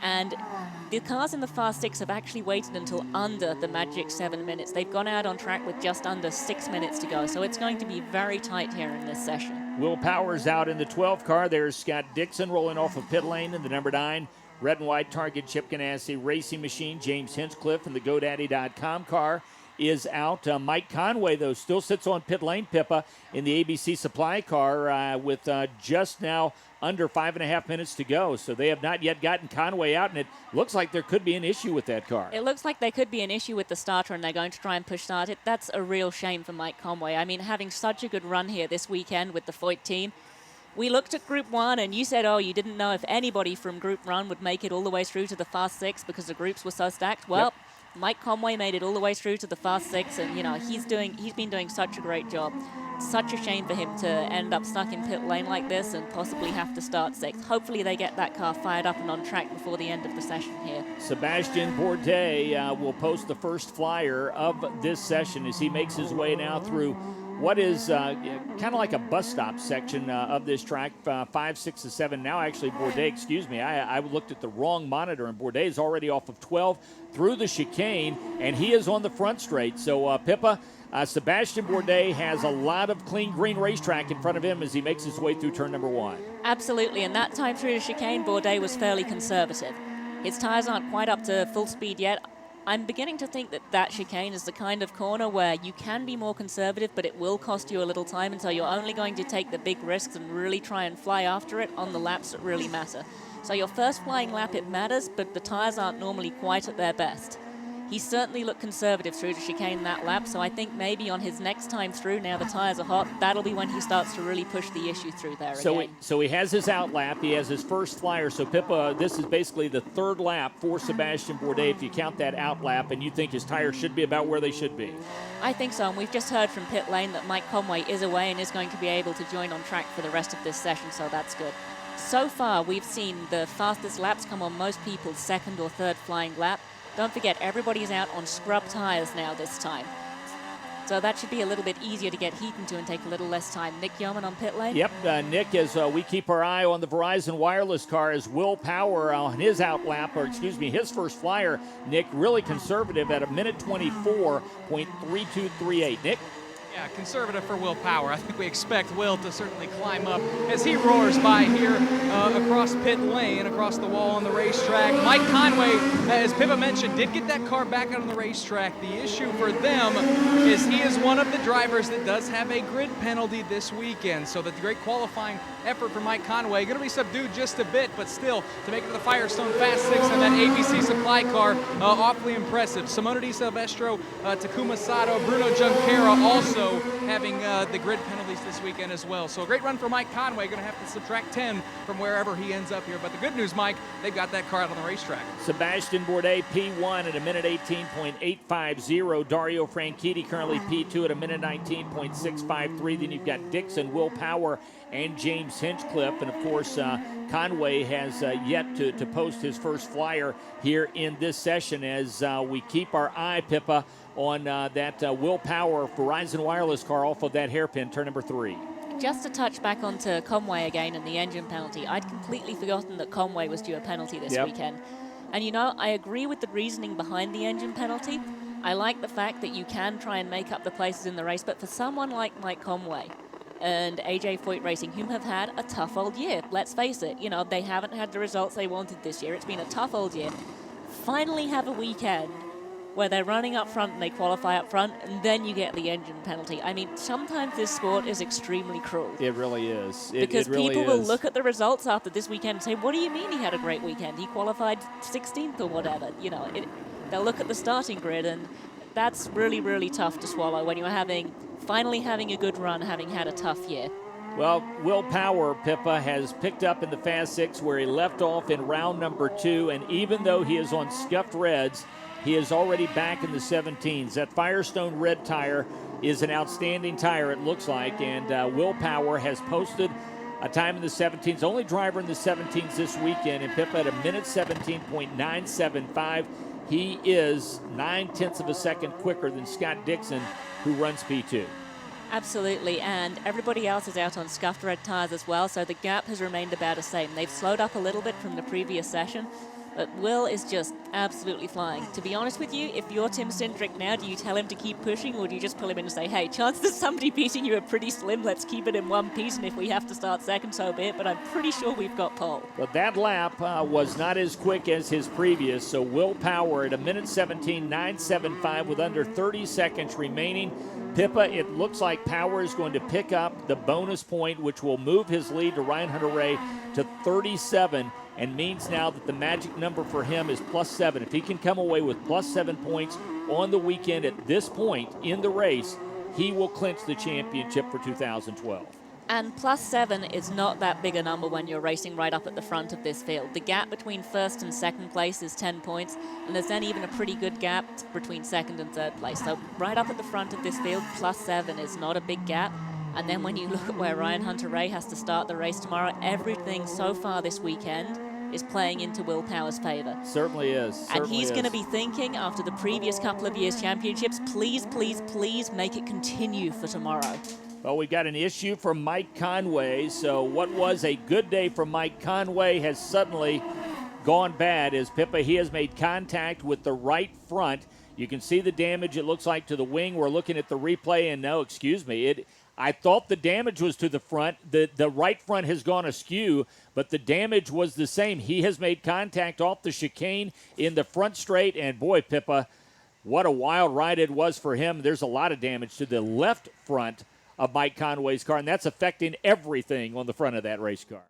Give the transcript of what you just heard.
And the cars in the Fast Six have actually waited until under the magic 7 minutes. They've gone out on track with just under 6 minutes to go, so it's going to be very tight here in this session. Will Power's out in the 12 car. There's Scott Dixon rolling off of pit lane in the number 9 red and white Target Chip Ganassi Racing Machine. James Hinchcliffe in the GoDaddy.com car is out. Mike Conway, though, still sits on pit lane, Pippa, in the ABC Supply car with just now under 5.5 minutes to go. So they have not yet gotten Conway out, and it looks like there could be an issue with that car. It looks like there could be an issue with the starter, and they're going to try and push start it. That's a real shame for Mike Conway. I mean, having such a good run here this weekend with the Foyt team. We looked at Group 1, and you said, oh, you didn't know if anybody from Group 1 would make it all the way through to the Fast Six because the groups were so stacked. Well, yep. Mike Conway made it all the way through to the Fast Six, and, you know, he's been doing such a great job. Such a shame for him to end up stuck in pit lane like this and possibly have to start 6th. Hopefully they get that car fired up and on track before the end of the session here. Sebastian Bourdais will post the first flyer of this session as he makes his way now through what is kind of like a bus stop section of this track, 5, 6, and 7. Now, actually, Bourdais, excuse me, I looked at the wrong monitor, and Bourdais is already off of 12 through the chicane, and he is on the front straight. So, Pippa, Sebastian Bourdais has a lot of clean green racetrack in front of him as he makes his way through turn number 1. Absolutely, and that time through the chicane, Bourdais was fairly conservative. His tires aren't quite up to full speed yet. I'm beginning to think that chicane is the kind of corner where you can be more conservative, but it will cost you a little time, and so you're only going to take the big risks and really try and fly after it on the laps that really matter. So your first flying lap, it matters, but the tires aren't normally quite at their best. He certainly looked conservative through the chicane that lap, so I think maybe on his next time through, now the tires are hot, that'll be when he starts to really push the issue through there again. So he has his out lap, he has his first flyer, so Pippa, this is basically the 3rd lap for Sebastian Bourdais if you count that out lap, and you think his tires should be about where they should be. I think so, and we've just heard from pit lane that Mike Conway is away and is going to be able to join on track for the rest of this session, so that's good. So far, we've seen the fastest laps come on most people's 2nd or 3rd flying lap. Don't forget, everybody's out on scrub tires now this time. So that should be a little bit easier to get heat into and take a little less time. Nick Yeoman on pit lane? Yep, Nick, as we keep our eye on the Verizon Wireless car, as Will Power on his out lap, or excuse me, his first flyer, Nick, really conservative at 1:24.3238. Nick? Yeah, conservative for Will Power. I think we expect Will to certainly climb up as he roars by here across pit lane, across the wall on the racetrack. Mike Conway, as Pippa mentioned, did get that car back out on the racetrack. The issue for them is he is one of the drivers that does have a grid penalty this weekend, so that the great qualifying effort for Mike Conway going to be subdued just a bit, but still, to make it to the Firestone Fast Six and that ABC Supply car, awfully impressive. Simona Di Silvestro, Takuma Sato, Bruno Junqueira also having the grid penalties this weekend as well. So a great run for Mike Conway. Going to have to subtract 10 from wherever he ends up here. But the good news, Mike, they've got that car out on the racetrack. Sebastian Bourdais, P1 at 1:18.850. Dario Franchitti currently P2 at 1:19.653. Then you've got Dixon, Will Power, and James Hinchcliffe. And, of course, Conway has yet to post his first flyer here in this session as we keep our eye, Pippa, on that Will Power Verizon Wireless car off of that hairpin, turn number 3. Just to touch back onto Conway again and the engine penalty, I'd completely forgotten that Conway was due a penalty this weekend. And, you know, I agree with the reasoning behind the engine penalty. I like the fact that you can try and make up the places in the race, but for someone like Mike Conway and AJ Foyt Racing, whom have had a tough old year, let's face it, you know, they haven't had the results they wanted this year. It's been a tough old year. Finally have a weekend where they're running up front and they qualify up front, and then you get the engine penalty. I mean, sometimes this sport is extremely cruel. It really is. Because it really people will is. look at the results after this weekend and say, what do you mean he had a great weekend? He qualified 16th or whatever. You know, they'll look at the starting grid, and that's really, really tough to swallow when you're finally having a good run, having had a tough year. Well, Will Power, Pippa, has picked up in the Fast Six where he left off in round number 2, and even though he is on scuffed reds, he is already back in the 17s. That Firestone red tire is an outstanding tire, it looks like, and Will Power has posted a time in the 17s. Only driver in the 17s this weekend, and Pippa at 1:17.975. He is 9/10 of a second quicker than Scott Dixon, who runs P2. Absolutely, and everybody else is out on scuffed red tires as well, so the gap has remained about the same. They've slowed up a little bit from the previous session, But Will is just absolutely flying. To be honest with you, if you're Tim Cindric now, do you tell him to keep pushing, or do you just pull him in and say, hey, chances of somebody beating you are pretty slim, let's keep it in one piece, and if we have to start second, so be it, but I'm pretty sure we've got pole. But that lap was not as quick as his previous, so Will Power at 1:17.975 with under 30 seconds remaining. Pippa, it looks like Power is going to pick up the bonus point, which will move his lead to Ryan Hunter-Reay to 37, and means now that the magic number for him is +7. If he can come away with +7 points on the weekend at this point in the race, he will clinch the championship for 2012. And +7 is not that big a number when you're racing right up at the front of this field. The gap between first and second place is 10 points, and there's then even a pretty good gap between second and third place. So right up at the front of this field, +7 is not a big gap. And then when you look at where Ryan Hunter-Reay has to start the race tomorrow, everything so far this weekend is playing into Will Power's favor. Certainly is. And he's going to be thinking, after the previous couple of years' championships, please, please, please make it continue for tomorrow. Well, we got an issue from Mike Conway, so what was a good day for Mike Conway has suddenly gone bad as Pippa, he has made contact with the right front. You can see the damage, it looks like, to the wing. We're looking at the replay, and no, excuse me, I thought the damage was to the front. The right front has gone askew, but the damage was the same. He has made contact off the chicane in the front straight, and boy, Pippa, what a wild ride it was for him. There's a lot of damage to the left front of Mike Conway's car, and that's affecting everything on the front of that race car.